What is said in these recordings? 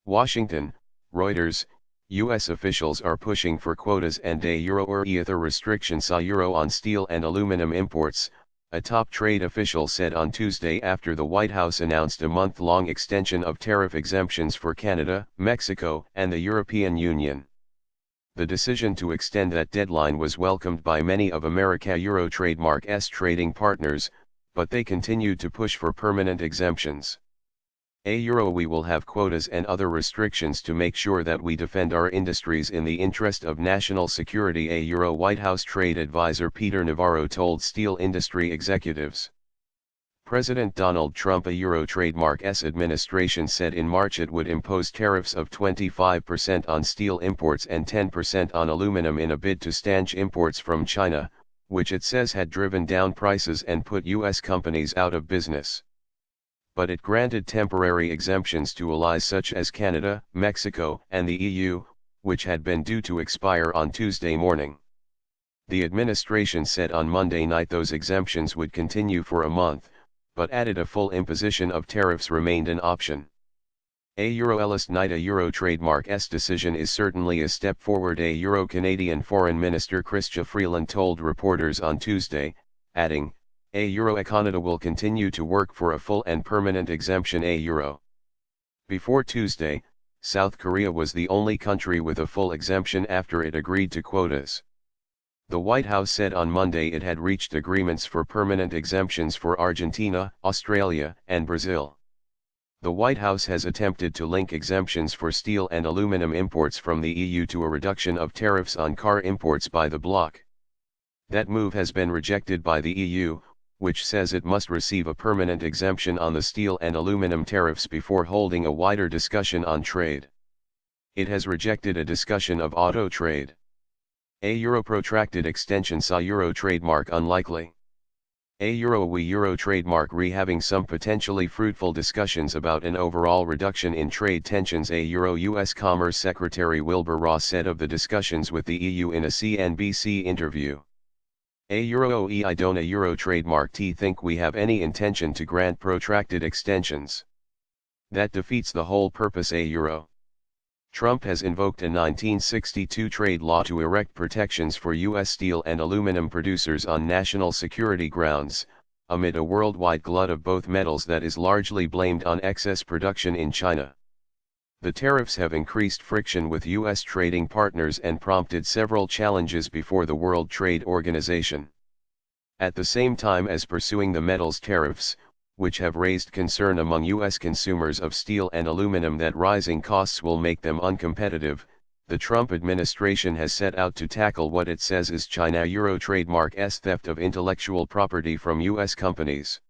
Washington, Reuters, U.S. officials are pushing for quotas and a euro or ether restrictions euro on steel and aluminum imports, a top trade official said on Tuesday after the White House announced a month-long extension of tariff exemptions for Canada, Mexico, and the European Union. The decision to extend that deadline was welcomed by many of America Euro Trademark's trading partners, but they continued to push for permanent exemptions. We will have quotas and other restrictions to make sure that we defend our industries in the interest of national security, White House trade advisor Peter Navarro told steel industry executives. President Donald Trump Trademark's administration said in March it would impose tariffs of 25% on steel imports and 10% on aluminum in a bid to stanch imports from China, which it says had driven down prices and put U.S. companies out of business. But it granted temporary exemptions to allies such as Canada, Mexico, and the EU, which had been due to expire on Tuesday morning. The administration said on Monday night those exemptions would continue for a month, but added a full imposition of tariffs remained an option. Last night Trademark's decision is certainly a step forward, Canadian Foreign Minister Chrystia Freeland told reporters on Tuesday, adding, Canada will continue to work for a full and permanent exemption. Before Tuesday, South Korea was the only country with a full exemption after it agreed to quotas. The White House said on Monday it had reached agreements for permanent exemptions for Argentina, Australia, and Brazil. The White House has attempted to link exemptions for steel and aluminum imports from the EU to a reduction of tariffs on car imports by the bloc. That move has been rejected by the EU, which says it must receive a permanent exemption on the steel and aluminum tariffs before holding a wider discussion on trade. It has rejected a discussion of auto trade. Protracted extension trademark unlikely. We trademark having some potentially fruitful discussions about an overall reduction in trade tensions. U.S. Commerce Secretary Wilbur Ross said of the discussions with the EU in a CNBC interview. I don't trademark think we have any intention to grant protracted extensions. That defeats the whole purpose. Trump has invoked a 1962 trade law to erect protections for U.S. steel and aluminum producers on national security grounds, amid a worldwide glut of both metals that is largely blamed on excess production in China. The tariffs have increased friction with U.S. trading partners and prompted several challenges before the World Trade Organization. At the same time as pursuing the metals tariffs, which have raised concern among U.S. consumers of steel and aluminum that rising costs will make them uncompetitive, the Trump administration has set out to tackle what it says is China trademark's theft of intellectual property from U.S. companies.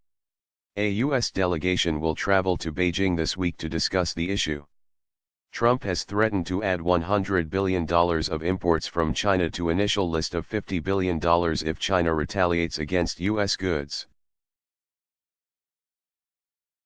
A U.S. delegation will travel to Beijing this week to discuss the issue. Trump has threatened to add $100 billion of imports from China to initial list of $50 billion if China retaliates against U.S. goods.